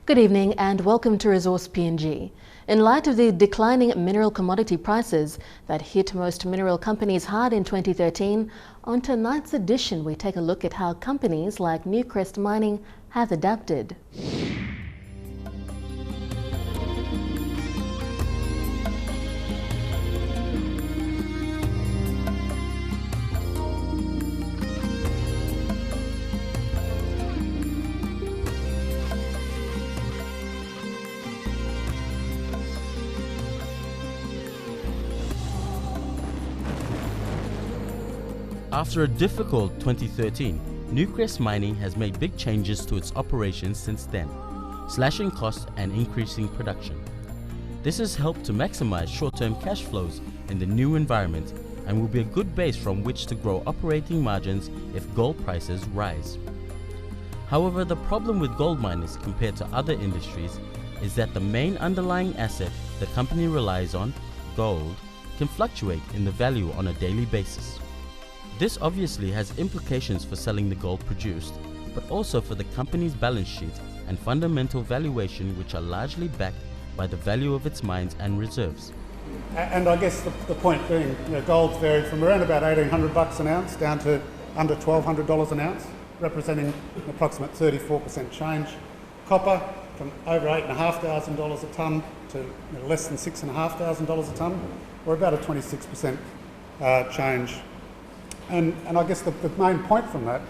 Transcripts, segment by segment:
Good evening and welcome to Resource PNG. In light of the declining mineral commodity prices that hit most mineral companies hard in 2013, on tonight's edition we take a look at how companies like Newcrest Mining have adapted. After a difficult 2013, Newcrest Mining has made big changes to its operations since then, slashing costs and increasing production. This has helped to maximize short-term cash flows in the new environment and will be a good base from which to grow operating margins if gold prices rise. However, the problem with gold miners compared to other industries is that the main underlying asset the company relies on, gold, can fluctuate in the value on a daily basis. This obviously has implications for selling the gold produced, but also for the company's balance sheet and fundamental valuation, which are largely backed by the value of its mines and reserves. And I guess the point being, gold's varied from around about $1,800 an ounce down to under $1,200 an ounce, representing an approximate 34% change. Copper from over $8,500 a tonne to less than $6,500 a tonne, or about a 26% change. And I guess the main point from that,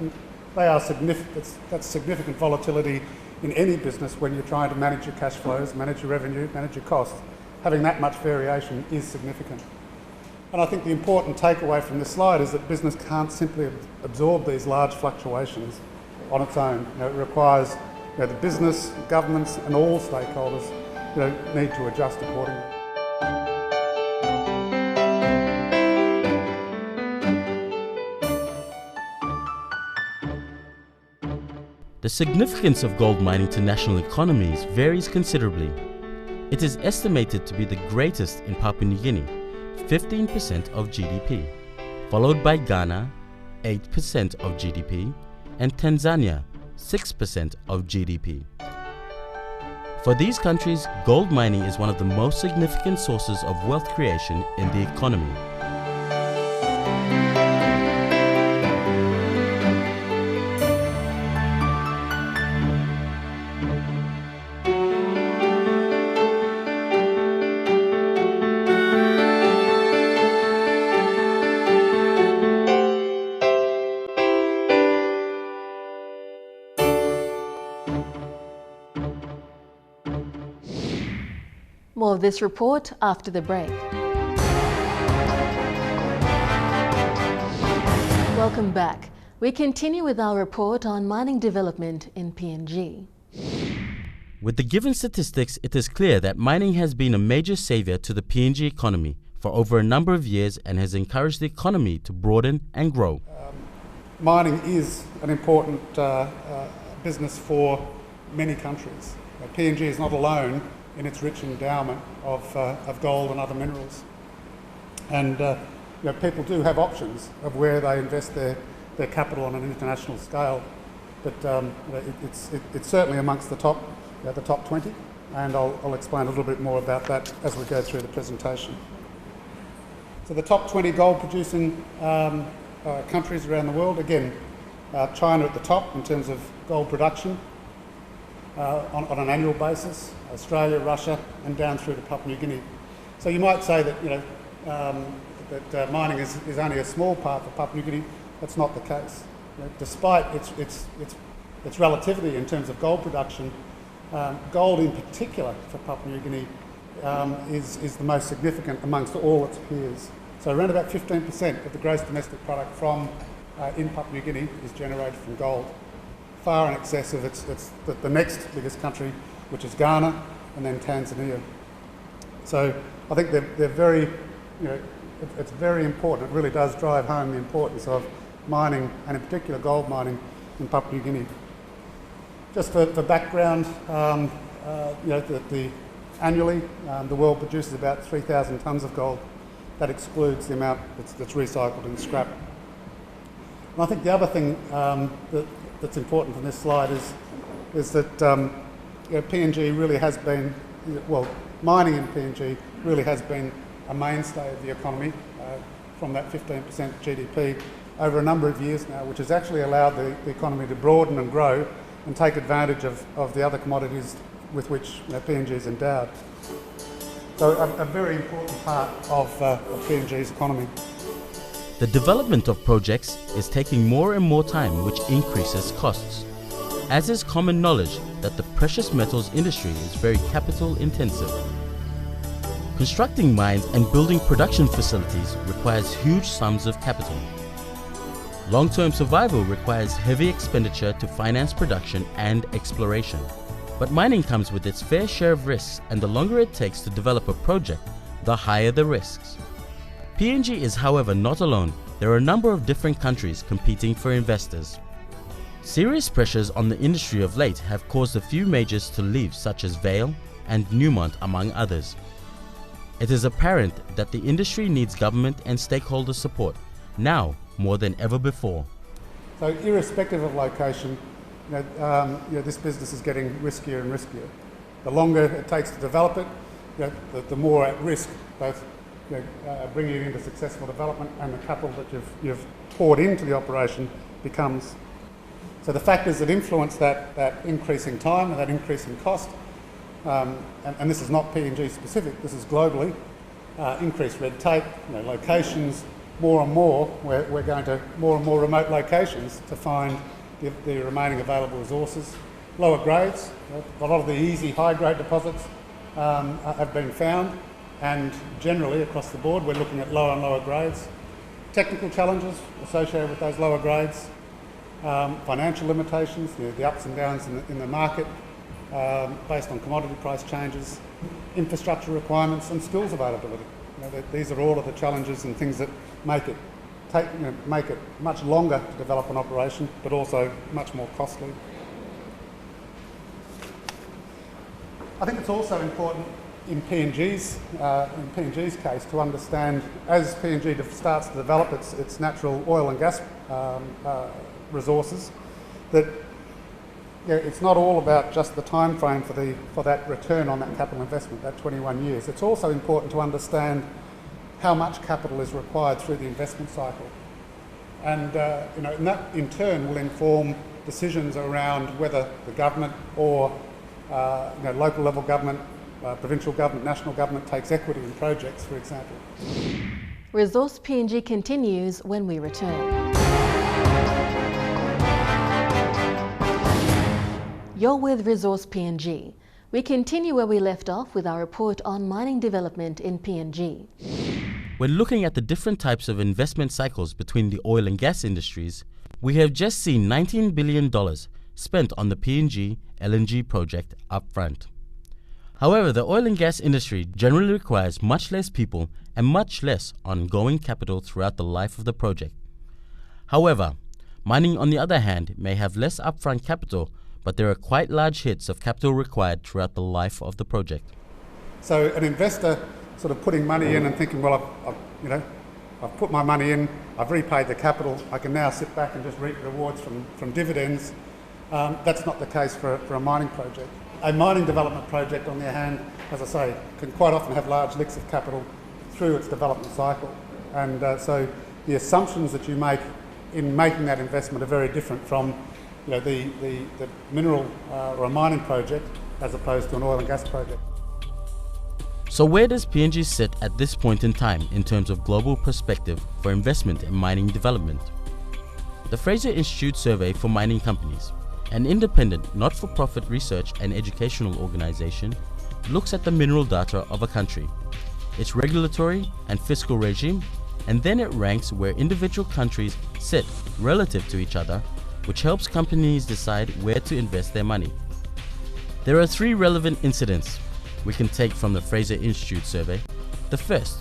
that's significant volatility in any business when you're trying to manage your cash flows, manage your revenue, manage your costs. Having that much variation is significant. And I think the important takeaway from this slide is that business can't simply absorb these large fluctuations on its own. It requires the business, governments and all stakeholders need to adjust accordingly. The significance of gold mining to national economies varies considerably. It is estimated to be the greatest in Papua New Guinea, 15% of GDP, followed by Ghana, 8% of GDP, and Tanzania, 6% of GDP. For these countries, gold mining is one of the most significant sources of wealth creation in the economy. More of this report after the break. Welcome back. We continue with our report on mining development in PNG. With the given statistics, it is clear that mining has been a major savior to the PNG economy for over a number of years and has encouraged the economy to broaden and grow. Mining is an important business for many countries. PNG is not alone in its rich endowment of gold and other minerals. And people do have options of where they invest their capital on an international scale. But it's certainly amongst the top 20, and I'll explain a little bit more about that as we go through the presentation. So the top 20 gold producing countries around the world, again, China at the top in terms of gold production on an annual basis, Australia, Russia, and down through to Papua New Guinea. So you might say that that mining is only a small part of Papua New Guinea. That's not the case. Despite its relativity in terms of gold production, gold in particular for Papua New Guinea is the most significant amongst all its peers. So around about 15% of the gross domestic product from in Papua New Guinea is generated from gold, far in excess of the next biggest country, which is Ghana, and then Tanzania. So I think they're very, it's very important. It really does drive home the importance of mining, and in particular gold mining in Papua New Guinea. Just for background, annually the world produces about 3,000 tonnes of gold. That excludes the amount that's recycled and scrap. And I think the other thing that's important from this slide is that PNG really has been, well, mining in PNG really has been a mainstay of the economy from that 15% GDP over a number of years now, which has actually allowed the economy to broaden and grow and take advantage of the other commodities with which PNG is endowed. So a very important part of PNG's economy. The development of projects is taking more and more time, which increases costs. As is common knowledge that the precious metals industry is very capital intensive. Constructing mines and building production facilities requires huge sums of capital. Long-term survival requires heavy expenditure to finance production and exploration. But mining comes with its fair share of risks, and the longer it takes to develop a project, the higher the risks. PNG is, however, not alone. There are a number of different countries competing for investors. Serious pressures on the industry of late have caused a few majors to leave, such as Vale and Newmont, among others. It is apparent that the industry needs government and stakeholder support, now more than ever before. So irrespective of location, this business is getting riskier and riskier. The longer it takes to develop it, the more at risk both bringing it into successful development and the capital that you've poured into the operation becomes. So the factors that influence that increase in time and that increase in cost, and this is not PNG specific, this is globally, increased red tape, locations, more and more, we're going to more and more remote locations to find the remaining available resources. Lower grades, a lot of the easy high-grade deposits have been found, and generally across the board we're looking at lower and lower grades. Technical challenges associated with those lower grades, financial limitations, the ups and downs in the market based on commodity price changes, infrastructure requirements and skills availability. These are all of the challenges and things that make it much longer to develop an operation, but also much more costly. I think it's also important in PNG's case to understand, as PNG starts to develop its natural oil and gas resources, that it's not all about just the time frame for that return on that capital investment, that 21 years. It's also important to understand how much capital is required through the investment cycle. And, and that in turn will inform decisions around whether the government or local level government, provincial government, national government takes equity in projects, for example. Resource PNG continues when we return. You're with Resource PNG. We continue where we left off with our report on mining development in PNG. When looking at the different types of investment cycles between the oil and gas industries, we have just seen $19 billion spent on the PNG LNG project upfront. However, the oil and gas industry generally requires much less people and much less ongoing capital throughout the life of the project. However, mining on the other hand may have less upfront capital, but there are quite large hits of capital required throughout the life of the project. So an investor sort of putting money in and thinking, well, I've put my money in, I've repaid the capital, I can now sit back and just reap rewards from dividends. That's not the case for a mining project. A mining development project, on the other hand, as I say, can quite often have large licks of capital through its development cycle. And so the assumptions that you make in making that investment are very different from the mineral or a mining project as opposed to an oil and gas project. So where does PNG sit at this point in time in terms of global perspective for investment in mining development? The Fraser Institute Survey for Mining Companies, an independent, not-for-profit research and educational organization, looks at the mineral data of a country, its regulatory and fiscal regime, and then it ranks where individual countries sit relative to each other, which helps companies decide where to invest their money. There are 3 relevant incidents we can take from the Fraser Institute survey. The first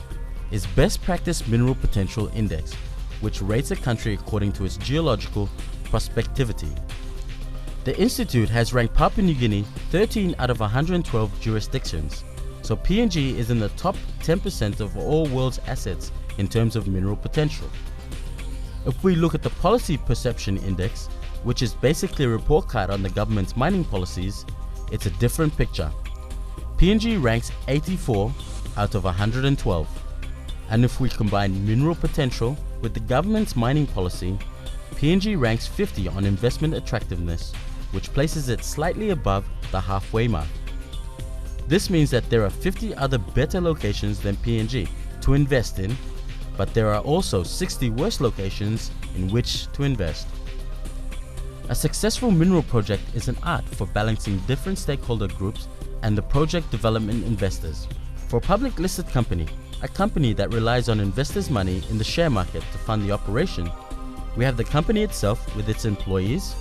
is Best Practice Mineral Potential Index, which rates a country according to its geological prospectivity. The institute has ranked Papua New Guinea 13 out of 112 jurisdictions, so PNG is in the top 10% of all world's assets in terms of mineral potential. If we look at the Policy Perception Index, which is basically a report card on the government's mining policies, it's a different picture. PNG ranks 84 out of 112. And if we combine mineral potential with the government's mining policy, PNG ranks 50 on investment attractiveness, which places it slightly above the halfway mark. This means that there are 50 other better locations than PNG to invest in, but there are also 60 worse locations in which to invest. A successful mineral project is an art for balancing different stakeholder groups and the project development investors. For a public listed company, a company that relies on investors' money in the share market to fund the operation, we have the company itself with its employees.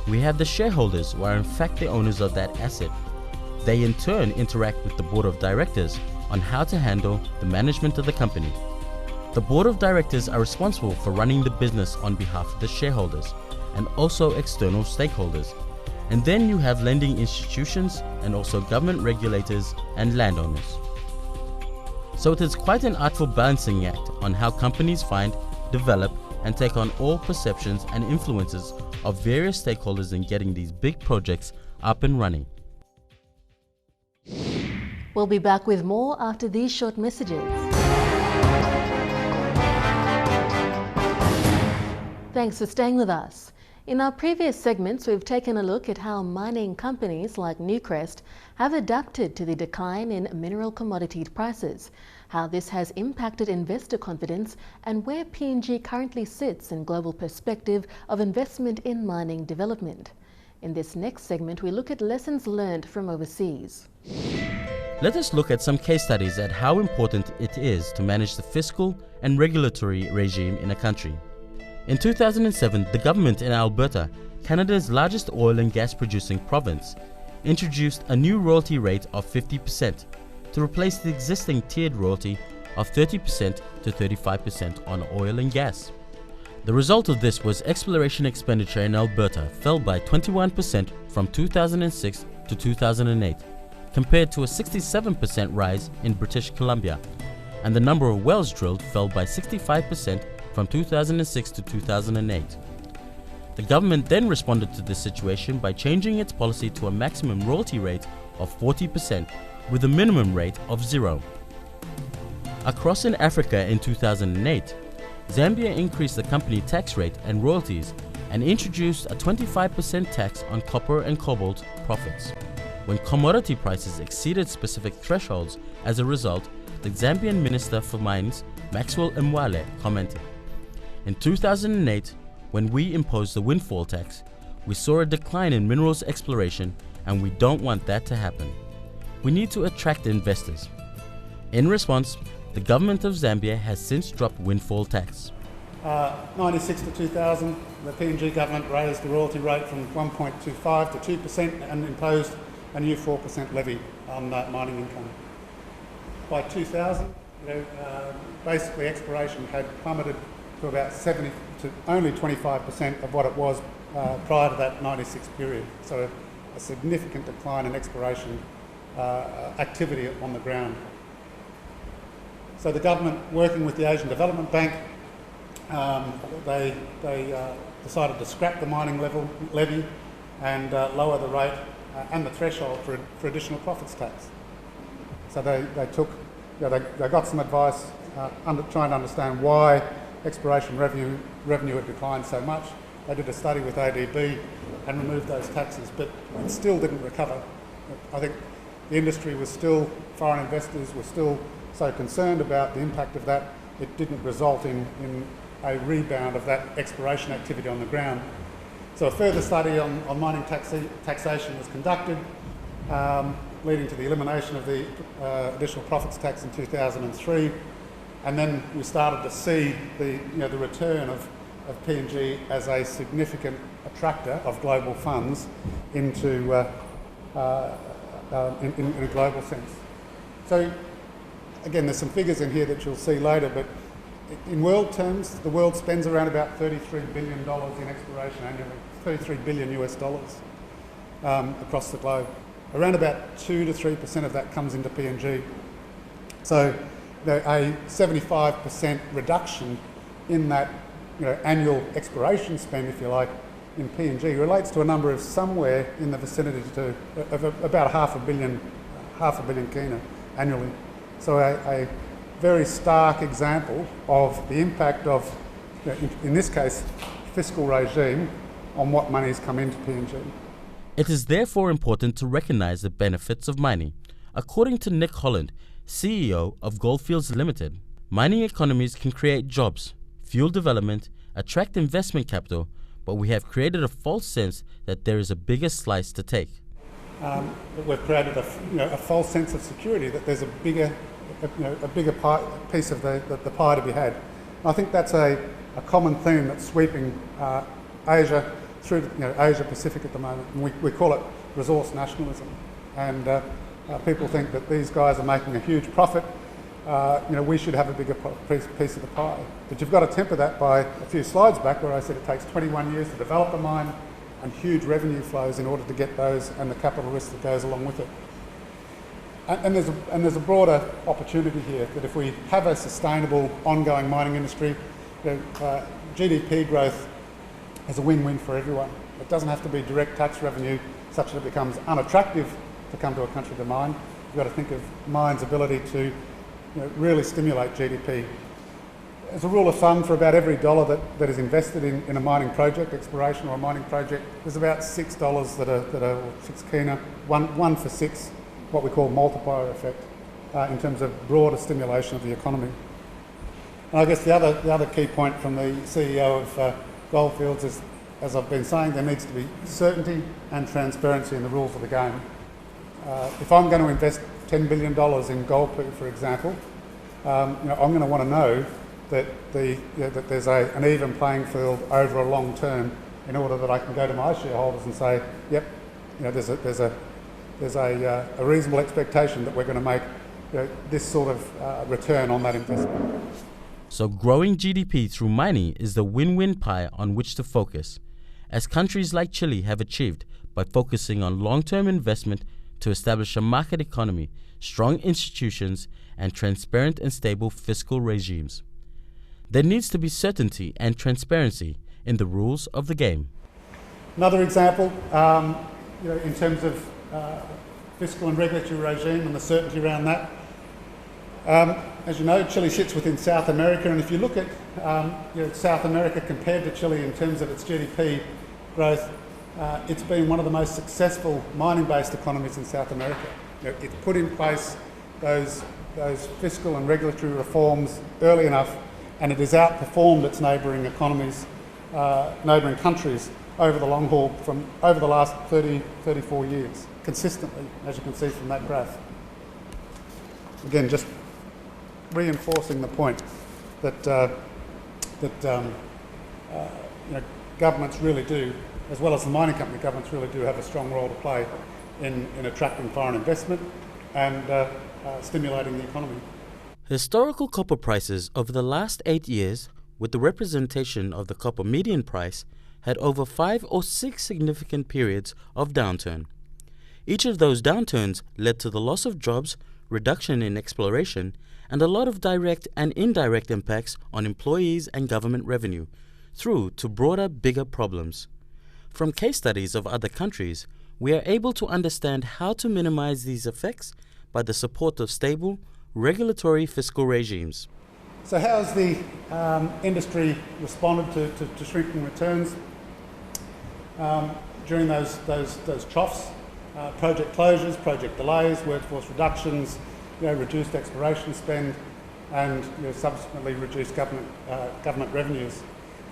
We have the shareholders who are in fact the owners of that asset. They in turn interact with the board of directors on how to handle the management of the company. The board of directors are responsible for running the business on behalf of the shareholders and also external stakeholders. And then you have lending institutions and also government regulators and landowners. So it is quite an artful balancing act on how companies find, develop and take on all perceptions and influences of various stakeholders in getting these big projects up and running. We'll be back with more after these short messages. Thanks for staying with us. In our previous segments, we've taken a look at how mining companies like Newcrest have adapted to the decline in mineral commodity prices, how this has impacted investor confidence, and where PNG currently sits in global perspective of investment in mining development. In this next segment, we look at lessons learned from overseas. Let us look at some case studies at how important it is to manage the fiscal and regulatory regime in a country. In 2007, the government in Alberta, Canada's largest oil and gas producing province, introduced a new royalty rate of 50% to replace the existing tiered royalty of 30% to 35% on oil and gas. The result of this was exploration expenditure in Alberta fell by 21% from 2006 to 2008, compared to a 67% rise in British Columbia, and the number of wells drilled fell by 65% from 2006 to 2008. The government then responded to this situation by changing its policy to a maximum royalty rate of 40% with a minimum rate of 0. Across in Africa in 2008, Zambia increased the company tax rate and royalties and introduced a 25% tax on copper and cobalt profits. When commodity prices exceeded specific thresholds as a result, the Zambian Minister for Mines, Maxwell Mwale, commented, "In 2008, when we imposed the windfall tax, we saw a decline in minerals exploration and we don't want that to happen. We need to attract investors." In response, the government of Zambia has since dropped windfall tax. 96 to 2000, the PNG government raised the royalty rate from 1.25 to 2% and imposed a new 4% levy on mining income. By 2000, basically exploration had plummeted to about 70 to only 25% of what it was prior to that 96 period. So a significant decline in exploration activity on the ground. So the government, working with the Asian Development Bank, they decided to scrap the mining levy and lower the rate and the threshold for additional profits tax. So they got some advice trying to understand why exploration revenue had declined so much. They did a study with ADB and removed those taxes, but it still didn't recover. I think the industry was still, foreign investors were still so concerned about the impact of that, it didn't result in a rebound of that exploration activity on the ground. So a further study on mining taxation was conducted, leading to the elimination of the additional profits tax in 2003. And then we started to see the return of PNG as a significant attractor of global funds into in a global sense. So again, there's some figures in here that you'll see later, but in world terms, the world spends around about $33 billion in exploration annually, $33 billion US dollars across the globe. Around about 2 to 3% of that comes into PNG. So a 75% reduction in that annual exploration spend, if you like, in PNG relates to a number of somewhere in the vicinity of about half a billion kina annually. So a very stark example of the impact of, in this case, fiscal regime on what monies come into PNG. It is therefore important to recognize the benefits of mining. According to Nick Holland, CEO of Goldfields Limited, mining economies can create jobs, fuel development, attract investment capital, but we have created a false sense that there is a bigger slice to take. We've created a false sense of security, that there's a bigger piece of the pie to be had. And I think that's a common theme that's sweeping Asia through Asia Pacific at the moment. And we call it resource nationalism. And people think that these guys are making a huge profit. We should have a bigger piece of the pie. But you've got to temper that by a few slides back where I said it takes 21 years to develop a mine and huge revenue flows in order to get those and the capital risk that goes along with it. And there's a broader opportunity here that if we have a sustainable, ongoing mining industry, GDP growth is a win-win for everyone. It doesn't have to be direct tax revenue such that it becomes unattractive to come to a country to mine. You've got to think of mine's ability to really stimulate GDP. As a rule of thumb, for about every dollar that is invested in a mining project, exploration or a mining project, there's about $6 that are 6 kina, one for 6, what we call multiplier effect, in terms of broader stimulation of the economy. And I guess the other key point from the CEO of Goldfields is, as I've been saying, there needs to be certainty and transparency in the rules of the game. If I'm going to invest $10 billion in Goldpoo, for example, I'm going to want to know that there's an even playing field over a long term, in order that I can go to my shareholders and say, yep, there's a reasonable expectation that we're going to make this sort of return on that investment. So growing GDP through mining is the win-win pie on which to focus, as countries like Chile have achieved by focusing on long-term investment to establish a market economy, strong institutions, and transparent and stable fiscal regimes. There needs to be certainty and transparency in the rules of the game. Another example, in terms of fiscal and regulatory regime and the certainty around that. As you know, Chile sits within South America, and if you look at South America compared to Chile in terms of its GDP growth, it's been one of the most successful mining-based economies in South America. It's put in place those fiscal and regulatory reforms early enough, and it has outperformed its neighbouring economies, neighbouring countries over the long haul from over the last 34 years, consistently, as you can see from that graph. Again, just reinforcing the point that governments really do, as well as the mining company, governments really do have a strong role to play in attracting foreign investment and stimulating the economy. Historical copper prices over the last 8 years, with the representation of the copper median price, had over 5 or 6 significant periods of downturn. Each of those downturns led to the loss of jobs, reduction in exploration, and a lot of direct and indirect impacts on employees and government revenue, through to broader, bigger problems. From case studies of other countries, we are able to understand how to minimize these effects by the support of stable, regulatory fiscal regimes. So how has the industry responded to shrinking returns during those troughs? Project closures, project delays, workforce reductions, reduced exploration spend, and subsequently reduced government revenues.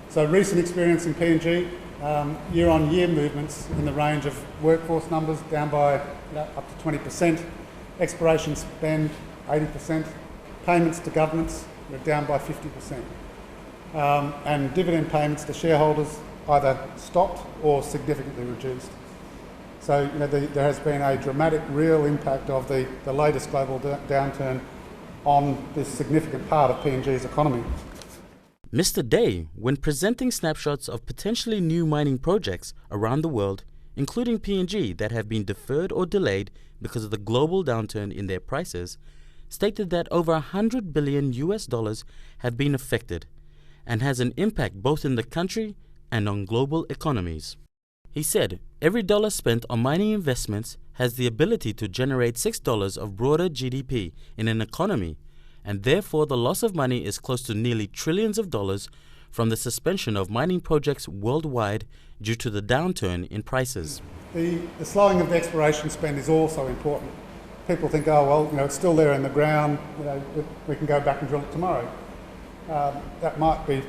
So recent experience in PNG, year-on-year movements in the range of workforce numbers down by up to 20%, exploration spend 80%, payments to governments down by 50%, and dividend payments to shareholders either stopped or significantly reduced. So there has been a dramatic real impact of the latest global downturn on this significant part of PNG's economy. Mr. Day, when presenting snapshots of potentially new mining projects around the world, including PNG that have been deferred or delayed because of the global downturn in their prices, stated that over $100 billion have been affected and has an impact both in the country and on global economies. He said, every dollar spent on mining investments has the ability to generate $6 of broader GDP in an economy, and therefore the loss of money is close to nearly trillions of dollars from the suspension of mining projects worldwide due to the downturn in prices. The slowing of the exploration spend is also important. People think, oh well, it's still there in the ground. We can go back and drill it tomorrow. That might be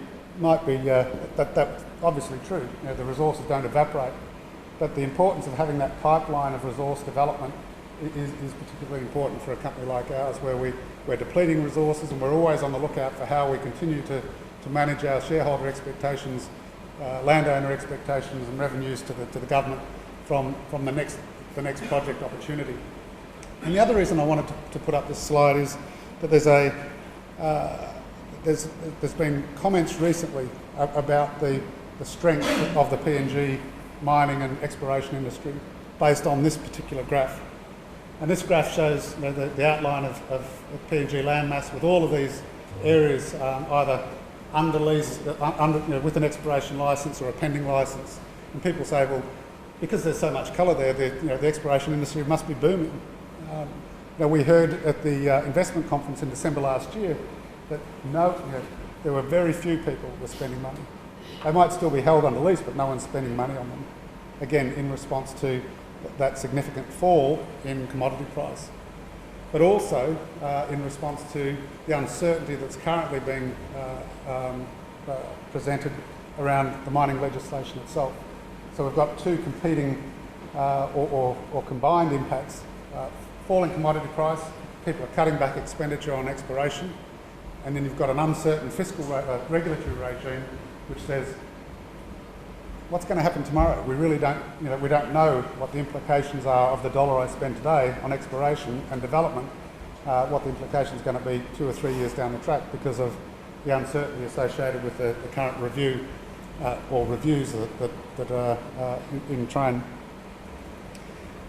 that's obviously true. The resources don't evaporate, but the importance of having that pipeline of resource development is particularly important for a company like ours, where we're depleting resources and we're always on the lookout for how we continue to manage our shareholder expectations, landowner expectations, and revenues to the government from the next project opportunity. And the other reason I wanted to put up this slide is that there's been comments recently about the strength of the PNG mining and exploration industry based on this particular graph. And this graph shows the outline of PNG landmass with all of these areas either under lease, with an exploration licence or a pending licence. And people say, well, because there's so much colour there, the exploration industry must be booming. We heard at the investment conference in December last year that there were very few people who were spending money. They might still be held under lease, but no one's spending money on them. Again, in response to that significant fall in commodity price, but also in response to the uncertainty that's currently being presented around the mining legislation itself. So we've got two competing or combined impacts. Falling commodity price, people are cutting back expenditure on exploration, and then you've got an uncertain fiscal regulatory regime which says, what's going to happen tomorrow? We really don't, we don't know what the implications are of the dollar I spend today on exploration and development, what the implications are going to be 2 or 3 years down the track because of the uncertainty associated with the current review or reviews that are in train.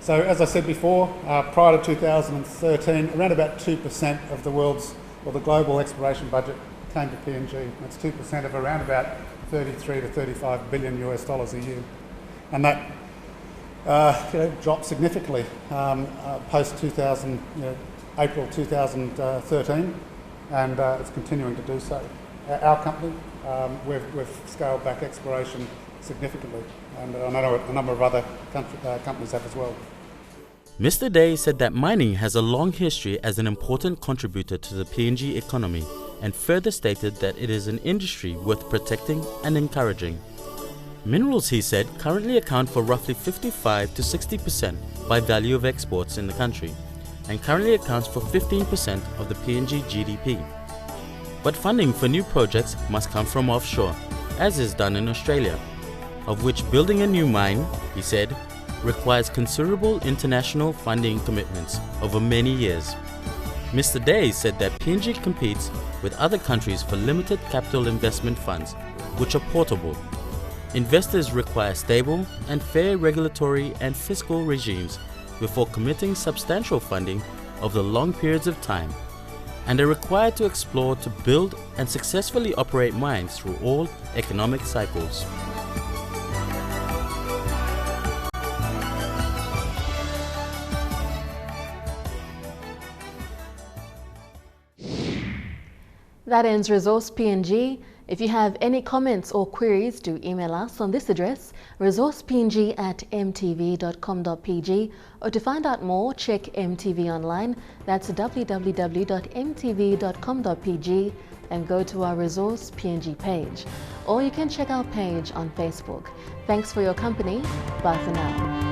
So as I said before, prior to 2013, around about 2% of the world's or the global exploration budget came to PNG. That's 2% of around about 33 to 35 billion US dollars a year, and that dropped significantly post April 2013, and it's continuing to do so. Our company, we've scaled back exploration significantly, and I know a number of other companies have as well. Mr. Day said that mining has a long history as an important contributor to the PNG economy, and further stated that it is an industry worth protecting and encouraging. Minerals, he said, currently account for roughly 55 to 60% by value of exports in the country, and currently accounts for 15% of the PNG GDP. But funding for new projects must come from offshore, as is done in Australia, of which building a new mine, he said, requires considerable international funding commitments over many years. Mr. Day said that PNG competes with other countries for limited capital investment funds, which are portable. Investors require stable and fair regulatory and fiscal regimes before committing substantial funding over long periods of time, and are required to explore, to build and successfully operate mines through all economic cycles. That ends Resource PNG. If you have any comments or queries, do email us on this address, resourcepng@mtv.com.pg, or to find out more, check MTV online. That's www.mtv.com.pg, and go to our Resource PNG page. Or you can check our page on Facebook. Thanks for your company. Bye for now.